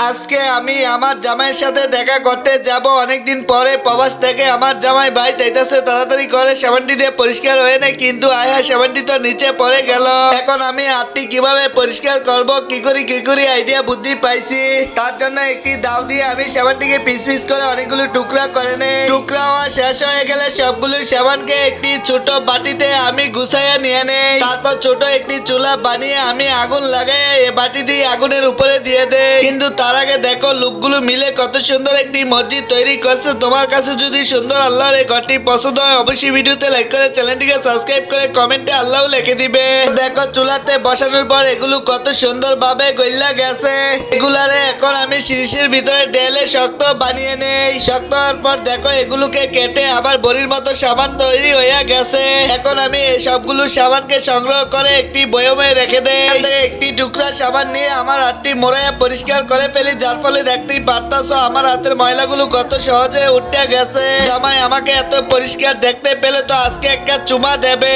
আজকে আমি আমার জামাইয়ের সাথে দেখা করতে যাব অনেকদিন পরে প্রবাস থেকে। আমার জামাই ভাই তাইতাছে তাড়াতাড়ি করে সাবানটি দিয়ে পরিষ্কার হয়ে নেয়, কিন্তু আয়া সাবানটি তো নিচে পড়ে গেল। এখন আমি হাতটি কিভাবে পরিষ্কার করব, কি করি আইডিয়া বুদ্ধি পাইছি। তার জন্য একটি দাও দিয়ে আমি সাবানটিকে পিস পিস করে অনেকগুলো টুকরা করে নেই। টুকরা হওয়া শেষ হয়ে গেলে সবগুলো সাবানকে একটি ছোট বাটিতে আমি গুছাইয়া নিয়ে নেই। তারপর ছোট একটি চুলা বানিয়ে আমি আগুন লাগাই এই বাটিটি আগুনের উপরে দিয়ে দেই। কিন্তু তার আগে দেখো লোকগুলো মিলে কত সুন্দর একটি মসজিদ তৈরি করছে। তোমার কাছে যদি সুন্দর আল্লাহর এই ঘরটি পছন্দ হয় অবশ্যই ভিডিওতে লাইক করে চ্যানেলটিকে সাবস্ক্রাইব করে কমেন্টে আল্লাহ লিখে দিবে। দেখো চুলাতে বসানোর পর এগুলো কত সুন্দর ভাবে গইলা গেছে। এগুলারে এখন আমি শিরিষের ভিতরে ঢেলে শক্ত বানিয়ে নেই। শক্ত হওয়ার পর দেখো এগুলোকে কেটে আবার বড়ির মতো সাবান তৈরি হয়ে গেছে। এখন আমি এই সবগুলো সাবানকে সংগ্রহ করে একটি বয়মে রেখে দেই। একটি টুকরা সাবান নিয়ে আমার হাতটি মোড়াইয়া পরিষ্কার করে ফেলি, যার ফলে দেখতেই পারতাছো আমার হাতের ময়লাগুলো কত সহজে উঠে গেছে। জামাই আমাকে এত পরিষ্কার দেখতে পেলে তো আজকে একটা চুমা দেবে।